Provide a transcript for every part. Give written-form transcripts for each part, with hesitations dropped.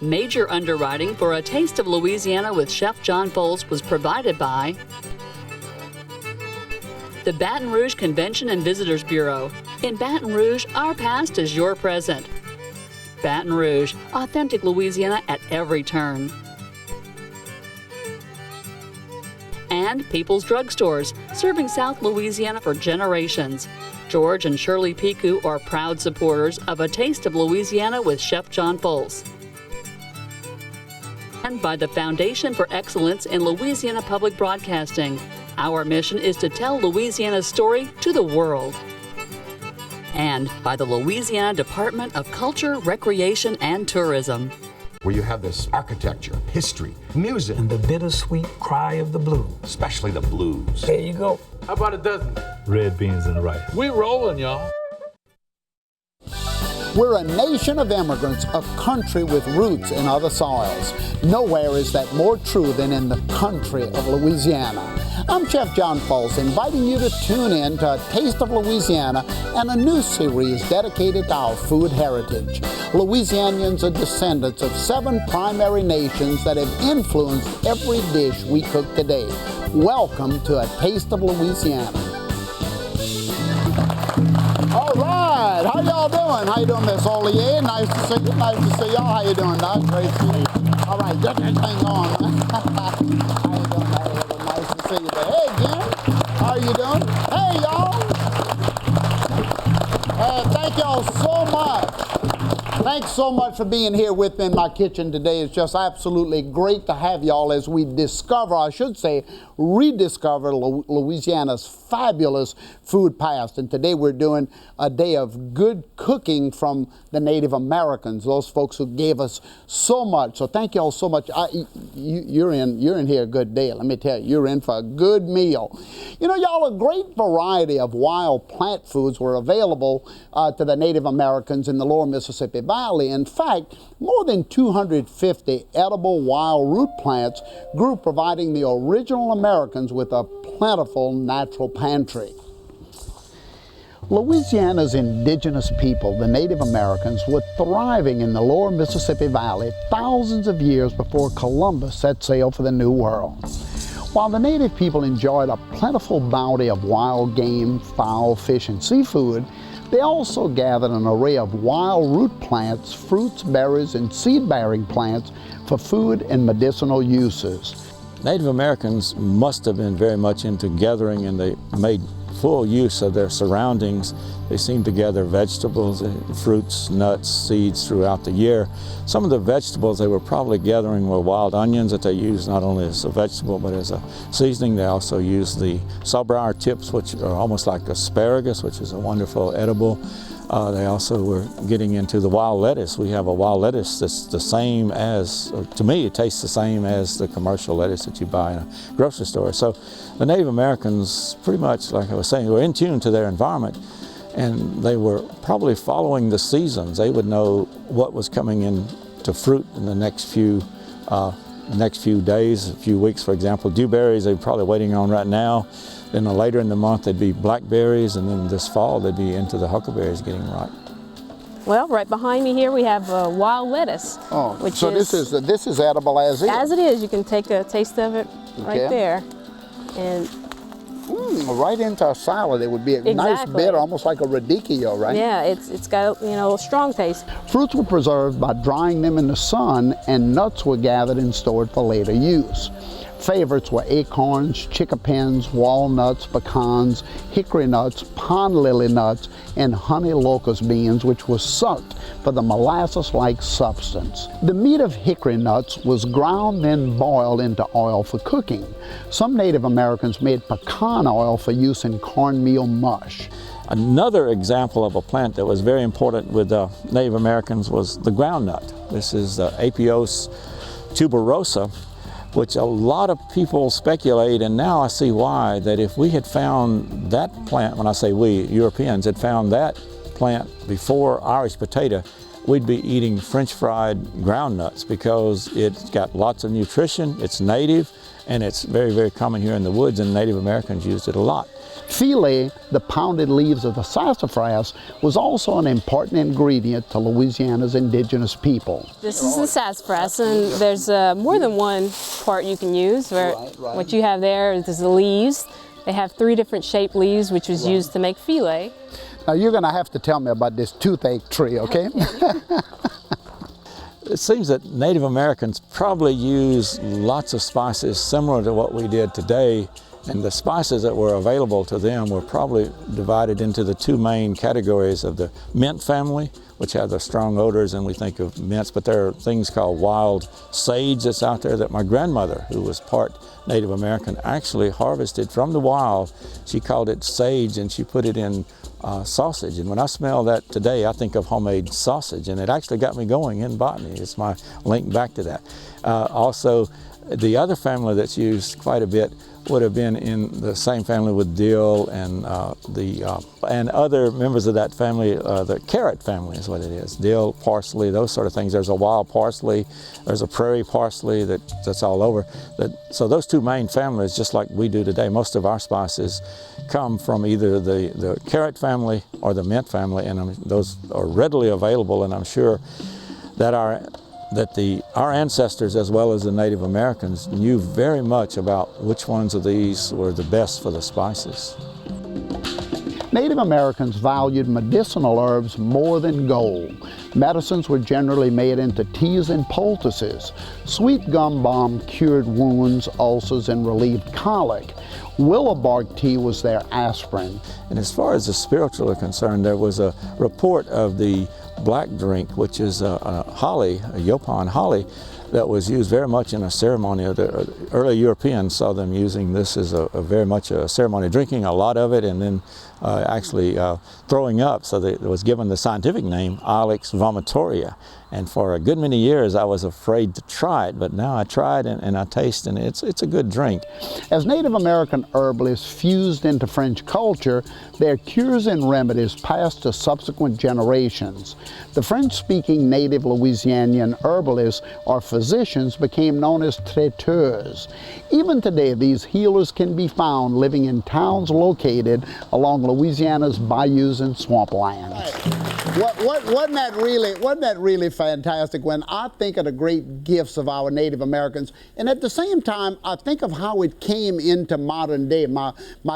Major underwriting for A Taste of Louisiana with Chef John Folse was provided by the Baton Rouge Convention and Visitors Bureau. In Baton Rouge, our past is your present. Baton Rouge, authentic Louisiana at every turn. And People's Drug Stores, serving South Louisiana for generations. George and Shirley Picu are proud supporters of A Taste of Louisiana with Chef John Folse. And by the Foundation for Excellence in Louisiana Public Broadcasting. Our mission is to tell Louisiana's story to the world. And by the Louisiana Department of Culture, Recreation, and Tourism. Where you have this architecture, history, music. And the bittersweet cry of the blues. Especially the blues. There you go. How about a dozen? Red beans and rice. We rolling, y'all. We're a nation of immigrants, a country with roots in other soils. Nowhere is that more true than in the country of Louisiana. I'm Chef John Folse, inviting you to tune in to A Taste of Louisiana and a new series dedicated to our food heritage. Louisianians are descendants of 7 primary nations that have influenced every dish we cook today. Welcome to A Taste of Louisiana. All right, how y'all doing? How you doing, Miss Hollier? Nice to see you. Nice to see y'all. How you doing, Doc? Great to see you. All right, just hang on. How you doing, Mary? Nice to see you. Hey, Jim, how you doing? Hey, y'all. Thank y'all so much. Thanks so much for being here with me in my kitchen today. It's just absolutely great to have y'all as we discover, I should say, rediscover Louisiana's fabulous food past. And today we're doing a day of good cooking from the Native Americans, those folks who gave us so much. So thank y'all so much. You're in here a good day. Let me tell you, you're in for a good meal. You know, y'all, a great variety of wild plant foods were available to the Native Americans in the lower Mississippi Valley. In fact, more than 250 edible wild root plants grew, providing the original Americans with a plentiful natural pantry. Louisiana's indigenous people, the Native Americans, were thriving in the lower Mississippi Valley thousands of years before Columbus set sail for the New World. While the native people enjoyed a plentiful bounty of wild game, fowl, fish, and seafood, they also gathered an array of wild root plants, fruits, berries, and seed-bearing plants for food and medicinal uses. Native Americans must have been very much into gathering, and they made full use of their surroundings. They seemed to gather vegetables, fruits, nuts, seeds throughout the year. Some of the vegetables they were probably gathering were wild onions that they used not only as a vegetable but as a seasoning. They also used the sawbriar tips, which are almost like asparagus, which is a wonderful edible. They also were getting into the wild lettuce. We have a wild lettuce that's the same as, to me, it tastes the same as the commercial lettuce that you buy in a grocery store. So the Native Americans, pretty much, like I was saying, were in tune to their environment, and they were probably following the seasons. They would know what was coming in to fruit in the next few days, a few weeks, for example. Dewberries they're probably waiting on right now. Then later in the month they'd be blackberries, and then this fall they'd be into the huckleberries getting ripe. Well, right behind me here we have wild lettuce. Oh, which so this is edible as is? As it is. You can take a taste of it right there. And right into a salad. It would be a nice bit, almost like a radicchio, right? Yeah, it's got, you know, a strong taste. Fruits were preserved by drying them in the sun, and nuts were gathered and stored for later use. Favorites were acorns, chickpeas, walnuts, pecans, hickory nuts, pond lily nuts, and honey locust beans, which were sucked for the molasses-like substance. The meat of hickory nuts was ground, then boiled into oil for cooking. Some Native Americans made pecan oil for use in cornmeal mush. Another example of a plant that was very important with Native Americans was the groundnut. This is the Apios tuberosa, which a lot of people speculate, and now I see why, that if we had found that plant, when I say we, Europeans had found that plant before Irish potato, we'd be eating French fried ground nuts because it's got lots of nutrition, it's native, and it's very, very common here in the woods, and Native Americans used it a lot. Filet, the pounded leaves of the sassafras, was also an important ingredient to Louisiana's indigenous people. This is the sassafras, and there's more than one part you can use. What you have there is the leaves. They have 3 different shaped leaves, which was used to make filet. Now you're going to have to tell me about this toothache tree, okay? It seems that Native Americans probably used lots of spices similar to what we did today, and the spices that were available to them were probably divided into the 2 main categories of the mint family, which have the strong odors, and we think of mints, but there are things called wild sage that's out there that my grandmother, who was part Native American, actually harvested from the wild. She called it sage, and she put it in sausage. And when I smell that today, I think of homemade sausage, and it actually got me going in botany. It's my link back to that. Also, the other family that's used quite a bit would have been in the same family with dill and and other members of that family. The carrot family is what it is. Dill, parsley, those sort of things. There's a wild parsley, there's a prairie parsley that's all over. So those 2 main families, just like we do today, most of our spices come from either the carrot family or the mint family, and those are readily available, and I'm sure that our ancestors, as well as the Native Americans, knew very much about which ones of these were the best for the spices. Native Americans valued medicinal herbs more than gold. Medicines were generally made into teas and poultices. Sweet gum balm cured wounds, ulcers, and relieved colic. Willow bark tea was their aspirin. And as far as the spiritual are concerned, there was a report of the black drink, which is a holly, a yopon holly, that was used very much in a ceremony. The early Europeans saw them using this as very much a ceremony, drinking a lot of it and then actually throwing up. So it was given the scientific name Ilex vomitoria. And for a good many years I was afraid to try it, but now I tried and I taste, and it's a good drink. As Native American herbalists fused into French culture, their cures and remedies passed to subsequent generations. The French-speaking native Louisianian herbalists or physicians became known as traiteurs. Even today, these healers can be found living in towns located along Louisiana's bayous and swamplands. Wasn't that really fantastic when I think of the great gifts of our Native Americans, and at the same time I think of how it came into modern day. My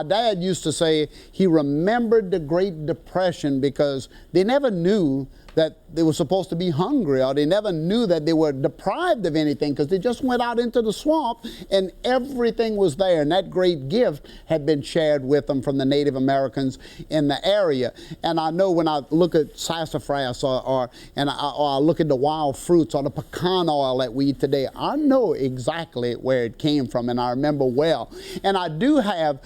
dad used to say he remembered the Great Depression because they never knew that they were supposed to be hungry, or they never knew that they were deprived of anything because they just went out into the swamp and everything was there, and that great gift had been shared with them from the Native Americans in the area. And I know when I look at sassafras or I look at the wild fruits or the pecan oil that we eat today, I know exactly where it came from, and I remember well. And I do have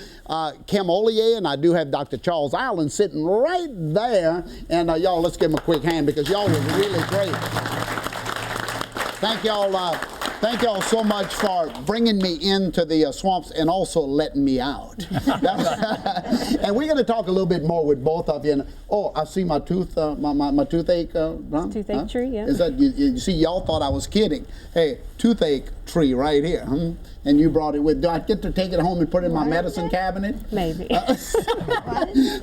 Kim Hollier and I do have Dr. Charles Allen sitting right there, and y'all, let's give them a quick hand because y'all was really great. Thank y'all so much for bringing me into the swamps and also letting me out. And we're going to talk a little bit more with both of you. And, oh, I see my tooth, my toothache. Toothache tree, yeah. Is that you see? Y'all thought I was kidding. Hey, toothache tree right here. And you brought it with. Do I get to take it home and put it in my medicine cabinet? Maybe.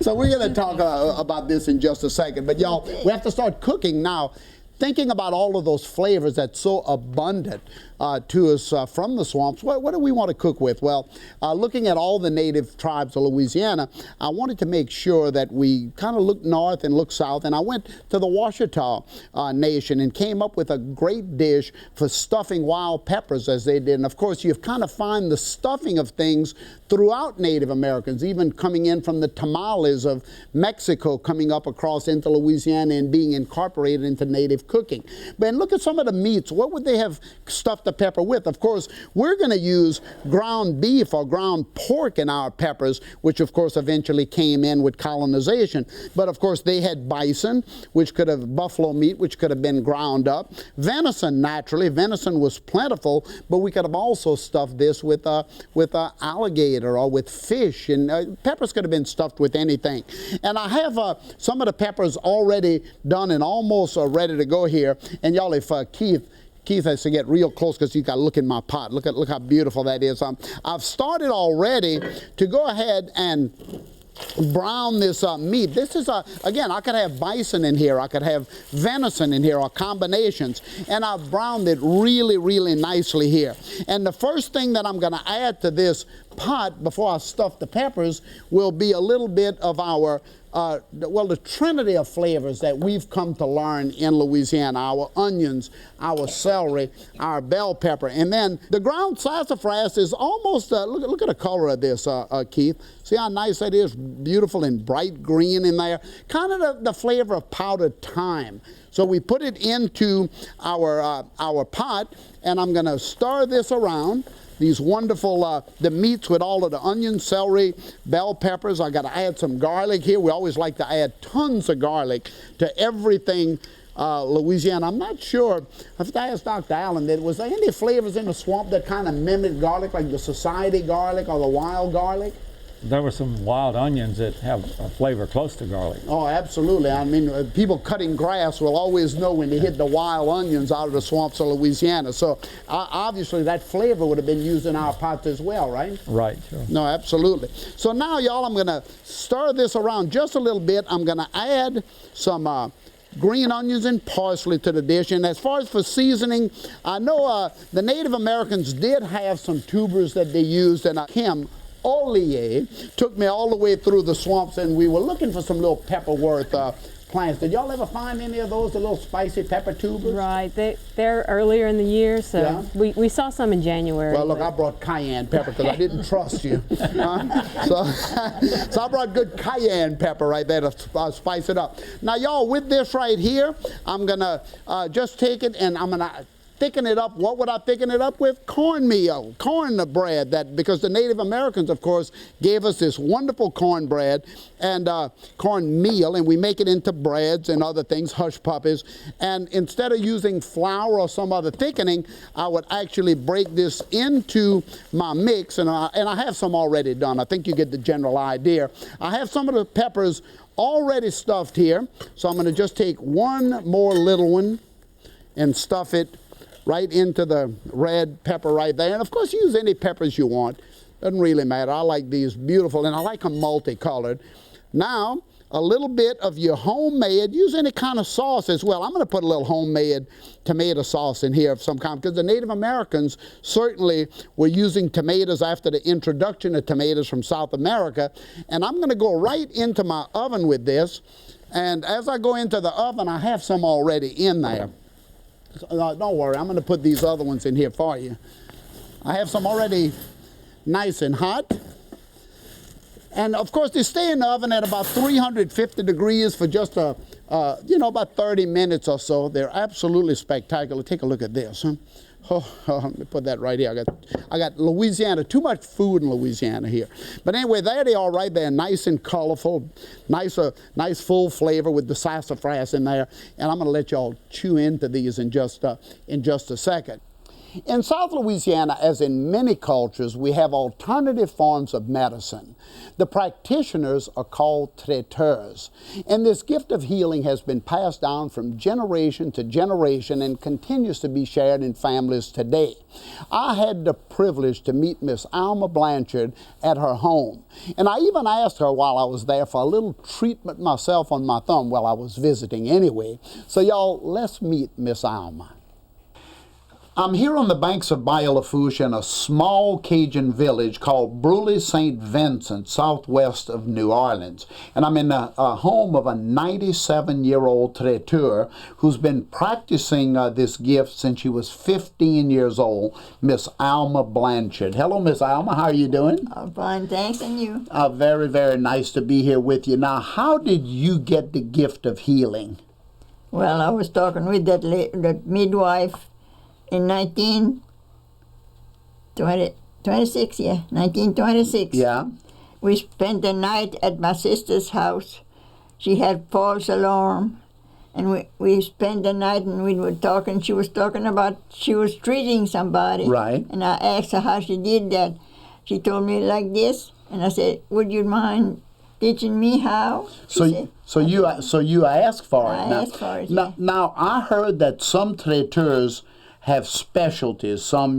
So we're going to talk about this in just a second. But y'all, we have to start cooking now. Thinking about all of those flavors that's so abundant to us from the swamps, what do we want to cook with? Well, looking at all the native tribes of Louisiana, I wanted to make sure that we kind of look north and look south, and I went to the Washita Nation and came up with a great dish for stuffing wild peppers as they did. And of course, you kind of find the stuffing of things throughout Native Americans, even coming in from the tamales of Mexico, coming up across into Louisiana and being incorporated into native cooking. But look at some of the meats. What would they have stuffed the pepper with? Of course, we're going to use ground beef or ground pork in our peppers, which of course eventually came in with colonization. But of course, they had bison, which could have buffalo meat, which could have been ground up. Venison, naturally. Venison was plentiful, but we could have also stuffed this with alligator alligator or with fish, and peppers could have been stuffed with anything. And I have some of the peppers already done and almost ready to go here. And y'all, if Keith has to get real close because you got to look in my pot. Look how beautiful that is. I've started already to go ahead and brown this meat. This is again, I could have bison in here, I could have venison in here, or combinations, and I've browned it really, really nicely here. And the first thing that I'm going to add to this pot before I stuff the peppers will be a little bit of our the trinity of flavors that we've come to learn in Louisiana: our onions, our celery, our bell pepper, and then the ground sassafras is almost, look at the color of this, Keith. See how nice that is? Beautiful and bright green in there. Kind of the flavor of powdered thyme. So we put it into our pot, and I'm going to stir this around. These wonderful, the meats with all of the onion, celery, bell peppers. I got to add some garlic here. We always like to add tons of garlic to everything Louisiana. I'm not sure, I have to ask Dr. Allen, was there any flavors in the swamp that kind of mimic garlic, like the society garlic or the wild garlic? There were some wild onions that have a flavor close to garlic. Oh, absolutely. I mean, people cutting grass will always know when they hit the wild onions out of the swamps of Louisiana. So obviously that flavor would have been used in our pots as well, right? Right, sure. No, absolutely. So now, y'all, I'm going to stir this around just a little bit. I'm going to add some green onions and parsley to the dish. And as far as for seasoning, I know the Native Americans did have some tubers that they used, and Kim Hollier took me all the way through the swamps, and we were looking for some little pepperworth plants. Did y'all ever find any of those, the little spicy pepper tubers? Right, they're earlier in the year, so yeah. we saw some in January. Well, look, I brought cayenne pepper because I didn't trust you. So I brought good cayenne pepper right there to spice it up. Now, y'all, with this right here, I'm going to just take it and I'm going to thicken it up. What would I thicken it up with? Cornmeal, corn bread. Because the Native Americans, of course, gave us this wonderful cornbread and cornmeal, and we make it into breads and other things, hush puppies. And instead of using flour or some other thickening, I would actually break this into my mix, and I have some already done. I think you get the general idea. I have some of the peppers already stuffed here, so I'm going to just take one more little one and stuff it right into the red pepper right there. And of course, use any peppers you want. Doesn't really matter. I like these beautiful, and I like them multicolored. Now, a little bit of your homemade, use any kind of sauce as well. I'm going to put a little homemade tomato sauce in here of some kind, because the Native Americans certainly were using tomatoes after the introduction of tomatoes from South America. And I'm going to go right into my oven with this. And as I go into the oven, I have some already in there. Don't worry, I'm going to put these other ones in here for you. I have some already nice and hot. And of course, they stay in the oven at about 350 degrees for just about 30 minutes or so. They're absolutely spectacular. Take a look at this. Huh? Let me put that right here. I got Louisiana, too much food in Louisiana here. But anyway, there they are right there, nice and colorful, nice full flavor with the sassafras in there. And I'm going to let y'all chew into these in just a second. In South Louisiana, as in many cultures, we have alternative forms of medicine. The practitioners are called traiteurs, and this gift of healing has been passed down from generation to generation and continues to be shared in families today. I had the privilege to meet Miss Alma Blanchard at her home, and I even asked her while I was there for a little treatment myself on my thumb while I was visiting anyway. So y'all, let's meet Miss Alma. I'm here on the banks of Bayou Lafourche in a small Cajun village called Brusly St. Vincent, southwest of New Orleans. And I'm in the home of a 97-year-old traiteur who's been practicing this gift since she was 15 years old, Miss Alma Blanchard. Hello, Miss Alma. How are you doing? I'm fine, thanks, and you? Very, very nice to be here with you. Now, how did you get the gift of healing? Well, I was talking with that midwife in 1926. Yeah. We spent the night at my sister's house. She had false alarm, and we spent the night and we were talking. She was talking about she was treating somebody. Right. And I asked her how she did that. She told me like this, and I said, would you mind teaching me how? So you asked for it. I asked for it, Now, yeah. now, I heard that some traiteurs have specialties. Some,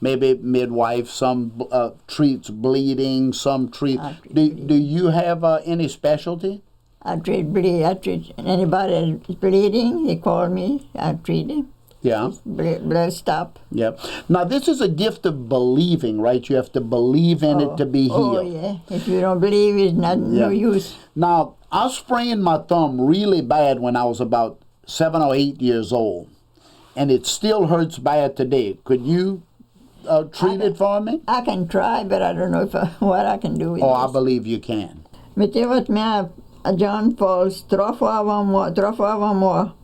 maybe midwife, some treats bleeding, some treat. Do you have any specialty? I treat bleed. I treat anybody that's bleeding. They call me. I treat them. Yeah. Blood stop. Yep. Now, this is a gift of believing, right? You have to believe in it to be healed. Oh, yeah. If you don't believe, it's no use. Now, I sprained my thumb really bad when I was about 7 or 8 years old, and it still hurts bad today. Could you treat it for me? I can try, but I don't know what I can do with Oh, I this. believe you can. Mettez votre main à John Folse 3 fois avant moi.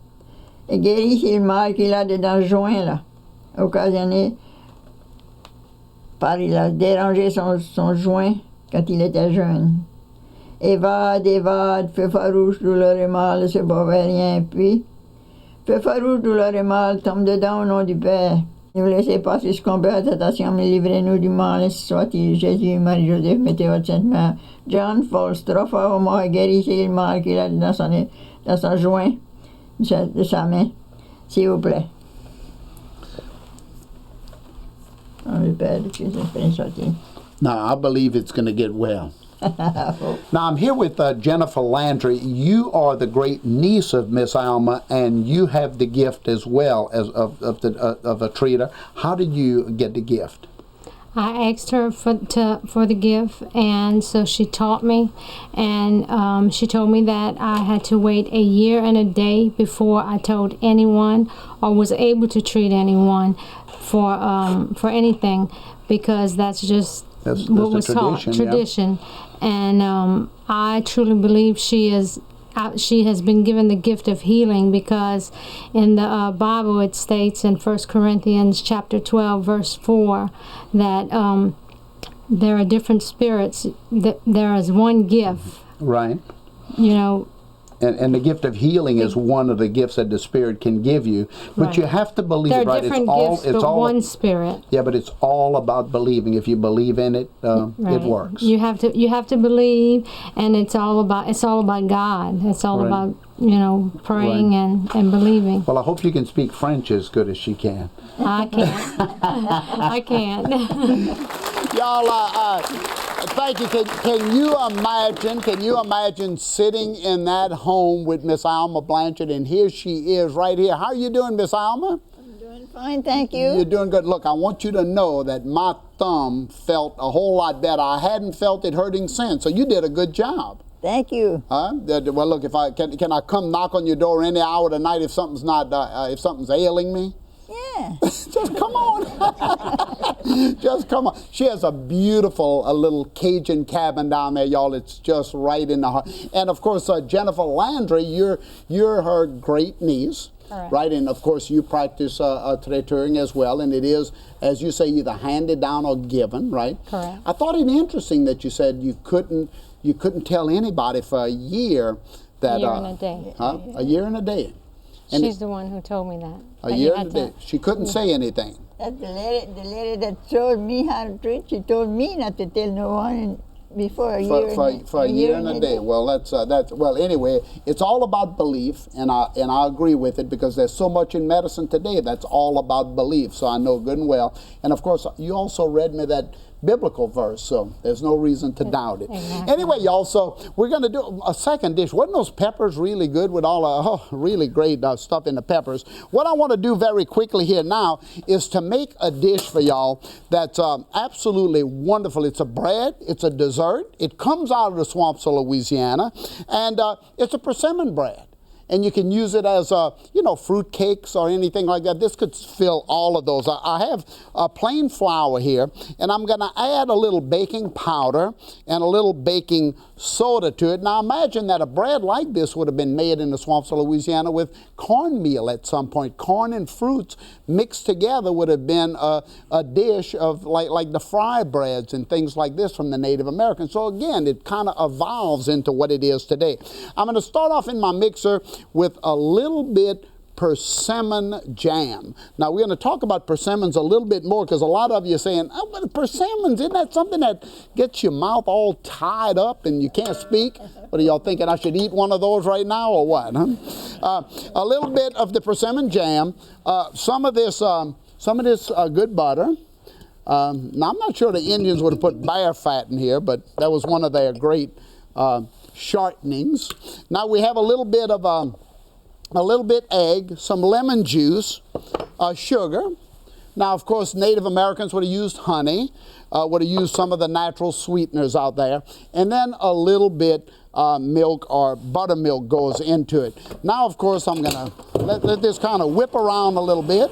Et guérissez le mal qu'il a dans le joint, là, occasionné par il a dérangé son joint quand il était jeune. Évade, feu farouche, douleur et mal, c'est pas rien. Puis, feu farouche, douleur et mal, tombe dedans au nom du Père. Ne vous laissez pas succomber à la tentation, mais livrez-nous du mal, soit-il Jésus, Marie-Joseph, mettez votre sainte main. John Folse 3 fois avant moi, et guérissez le mal qu'il a dans son joint de sa main, s'il vous plaît. Now, I believe it's going to get well. Now, I'm here with Jennifer Landry. You are the great niece of Miss Alma, and you have the gift as well as of a treater. How did you get the gift? I asked her for the gift, and so she taught me, and she told me that I had to wait a year and a day before I told anyone or was able to treat anyone for anything, because that's just what was taught, tradition. Yeah. And I truly believe she has been given the gift of healing, because in the Bible it states in 1 Corinthians chapter 12 verse 4 that there are different spirits, that there is one gift. Right. And the gift of healing is one of the gifts that the Spirit can give you. But right. You have to believe, there are right? different it's gifts, all one Spirit. Yeah, but it's all about believing. If you believe in it, right. It works. You have to believe, and it's all about God. It's all right. about praying right. and believing. Well, I hope you can speak French as good as she can. I can't. I can't. Y'all, thank you. Can you imagine sitting in that home with Miss Alma Blanchard, and here she is right here. How are you doing, Miss Alma? I'm doing fine, thank you. You're doing good. Look, I want you to know that my thumb felt a whole lot better. I hadn't felt it hurting since, so you did a good job. Thank you. Well, look, if I can I come knock on your door any hour of the night if something's if something's ailing me? Yeah. Just come on. Just come on. She has a beautiful little Cajun cabin down there, y'all. It's just right in the heart. And of course, Jennifer Landry, you're her great niece. Correct. Right, and of course you practice traiteuring as well, and it is, as you say, either handed down or given, right? Correct. I thought it interesting that you said you couldn't tell anybody for a year that a year and a day. A year and a day. And she's the one who told me that. A year and a day. She couldn't say anything. That's the lady that told me how to treat. She told me not to tell no one before a year. For a year and a day. Well, that's well. Anyway, it's all about belief, and I agree with it, because there's so much in medicine today that's all about belief. So I know good and well. And of course, you also read me that biblical verse, so there's no reason to doubt it. Exactly. Anyway, y'all, so we're going to do a second dish. Wasn't those peppers really good with all really great stuff in the peppers? What I want to do very quickly here now is to make a dish for y'all that's absolutely wonderful. It's a bread, it's a dessert, it comes out of the swamps of Louisiana, and it's a persimmon bread. And you can use it as, fruit cakes or anything like that. This could fill all of those. I have a plain flour here, and I'm going to add a little baking powder and a little baking soda to it. Now imagine that a bread like this would have been made in the swamps of Louisiana with cornmeal at some point. Corn and fruits mixed together would have been a dish of like the fry breads and things like this from the Native Americans. So again, it kind of evolves into what it is today. I'm going to start off in my mixer with a little bit persimmon jam. Now, we're going to talk about persimmons a little bit more because a lot of you are saying, oh, but persimmons, isn't that something that gets your mouth all tied up and you can't speak? What are y'all thinking, I should eat one of those right now or what? Huh? A little bit of the persimmon jam, some of this good butter. Now, I'm not sure the Indians would have put bear fat in here, but that was one of their great shortenings. Now, we have a little bit egg, some lemon juice, sugar. Now, of course, Native Americans would have used honey, would have used some of the natural sweeteners out there, and then a little bit milk or buttermilk goes into it. Now, of course, I'm going to let this kind of whip around a little bit.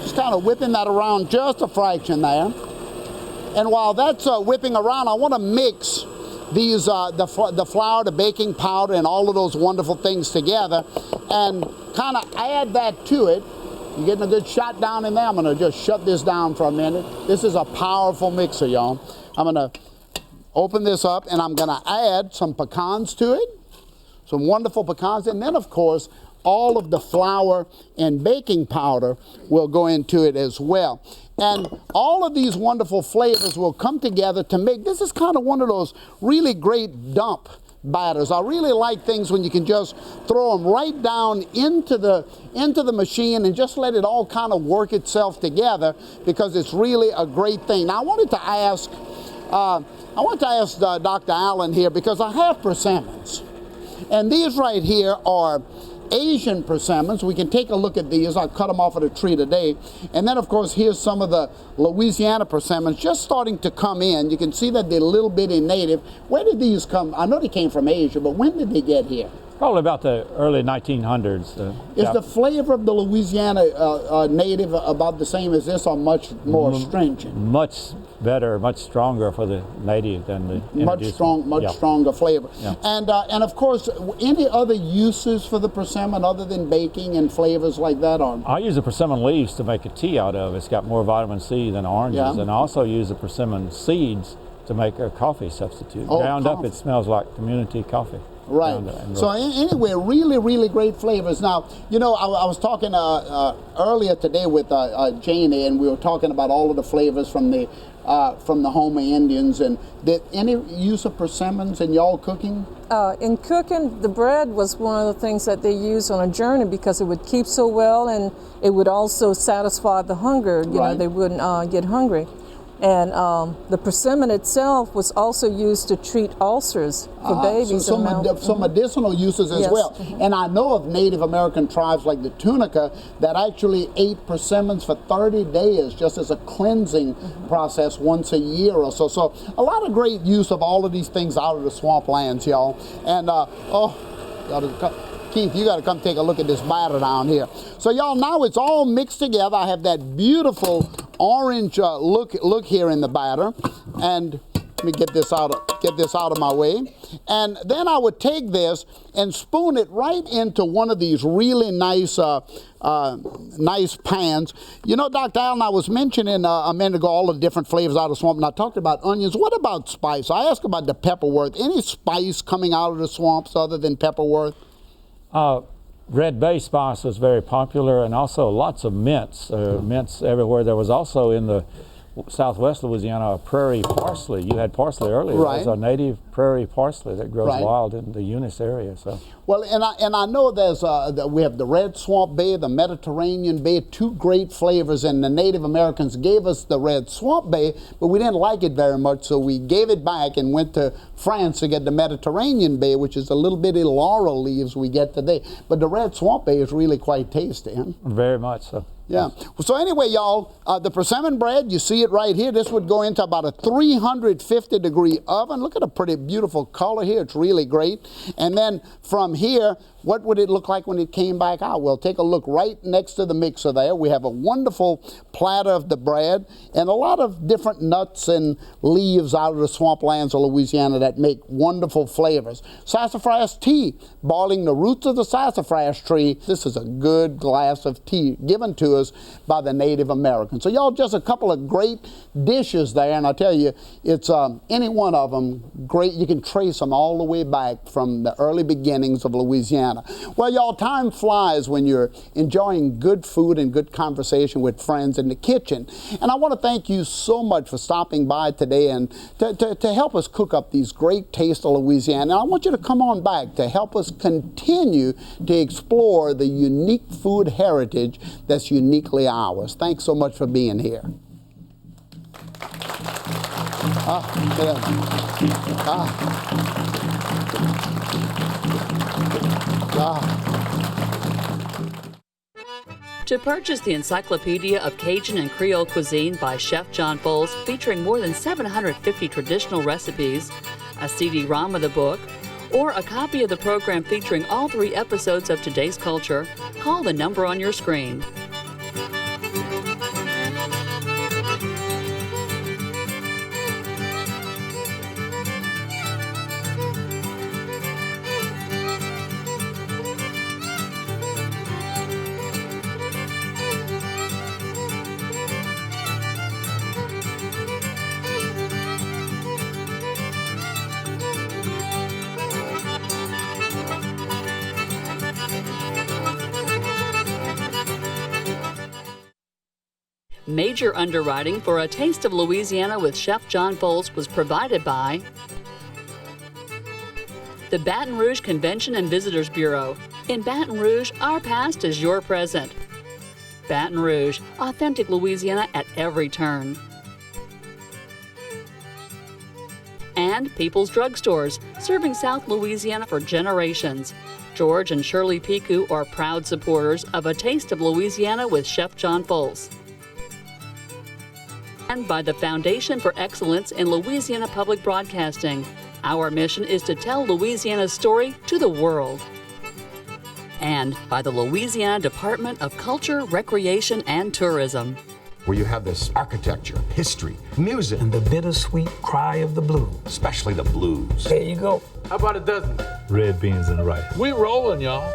Just kind of whipping that around just a fraction there. And while that's whipping around, I want to mix these the flour, the baking powder, and all of those wonderful things together, and kind of add that to it. You're getting a good shot down in there. I'm going to just shut this down for a minute. This is a powerful mixer, y'all. I'm going to open this up, and I'm going to add some pecans to it, some wonderful pecans, and then, of course, all of the flour and baking powder will go into it as well. And all of these wonderful flavors will come together to make, this is kind of one of those really great dump batters. I really like things when you can just throw them right down into the machine and just let it all kind of work itself together, because it's really a great thing. Now, I wanted to ask Dr. Allen here, because I have persimmons. And these right here are Asian persimmons. We can take a look at these. I cut them off of the tree today. And then, of course, here's some of the Louisiana persimmons just starting to come in. You can see that they're a little bitty native. Where did these come? I know they came from Asia, but when did they get here? Probably about the early 1900s. Is the flavor of the Louisiana native about the same as this, or much more stringent? Much better, much stronger for the native than the much stronger flavor. Yeah. And of course, any other uses for the persimmon other than baking and flavors like that? I use the persimmon leaves to make a tea out of. It's got more vitamin C than oranges, yeah. And I also use the persimmon seeds to make a coffee substitute. Oh, Ground coffee. up, it smells like community coffee. Right. So anyway, really, really great flavors. Now, you know, I was talking earlier today with Janie, and we were talking about all of the flavors from the Houma Indians. And did any use of persimmons in y'all cooking? In cooking, the bread was one of the things that they used on a journey because it would keep so well, and it would also satisfy the hunger. You know, they wouldn't get hungry. And the persimmon itself was also used to treat ulcers for babies. So medicinal uses as well. Mm-hmm. And I know of Native American tribes like the Tunica that actually ate persimmons for 30 days just as a cleansing process once a year or so. So a lot of great use of all of these things out of the swamplands, y'all. And Keith, you got to come take a look at this batter down here. So y'all, now it's all mixed together. I have that beautiful orange look here in the batter, and let me get this out of my way. And then I would take this and spoon it right into one of these really nice nice pans. You know, Dr. Allen, I was mentioning a minute ago all the different flavors out of the swamp, and I talked about onions. What about spice? I asked about the pepperworth. Any spice coming out of the swamps other than pepperworth? Red bay spice was very popular, and also lots of mints. Mints everywhere. There was also in the southwest Louisiana a prairie parsley. You had parsley earlier. Right. There's a native prairie parsley that grows wild in the Eunice area. So. Well, and I know there's we have the red swamp bay, the Mediterranean bay, two great flavors, and the Native Americans gave us the red swamp bay, but we didn't like it very much, so we gave it back and went to France to get the Mediterranean bay, which is the little bitty laurel leaves we get today. But the red swamp bay is really quite tasty, huh? Very much so. Yeah. So anyway, y'all, the persimmon bread, you see it right here. This would go into about a 350-degree oven. Look at a pretty beautiful color here. It's really great. And then from here, what would it look like when it came back out? Well, take a look right next to the mixer there. We have a wonderful platter of the bread and a lot of different nuts and leaves out of the swamplands of Louisiana that make wonderful flavors. Sassafras tea, boiling the roots of the sassafras tree. This is a good glass of tea given to us by the Native Americans. So y'all, just a couple of great dishes there, and I tell you, it's any one of them great. you can trace them all the way back from the early beginnings of Louisiana. Well, y'all, time flies when you're enjoying good food and good conversation with friends in the kitchen. And I want to thank you so much for stopping by today and to help us cook up these great Taste of Louisiana. And I want you to come on back to help us continue to explore the unique food heritage that's uniquely ours. Thanks so much for being here. To purchase the Encyclopedia of Cajun and Creole Cuisine by Chef John Folse, featuring more than 750 traditional recipes, a CD-ROM of the book, or a copy of the program featuring all 3 episodes of Today's Culture, call the number on your screen. Major underwriting for A Taste of Louisiana with Chef John Folse was provided by the Baton Rouge Convention and Visitors Bureau. In Baton Rouge, our past is your present. Baton Rouge, authentic Louisiana at every turn. And People's Drug Stores, serving South Louisiana for generations. George and Shirley Picu are proud supporters of A Taste of Louisiana with Chef John Folse. And by the Foundation for Excellence in Louisiana Public Broadcasting. Our mission is to tell Louisiana's story to the world. And by the Louisiana Department of Culture, Recreation, and Tourism. Where you have this architecture, history, music, And the bittersweet cry of the blues. especially the blues. There you go. How about a dozen? Red beans and rice. We rolling, y'all.